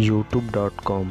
youtube.com۔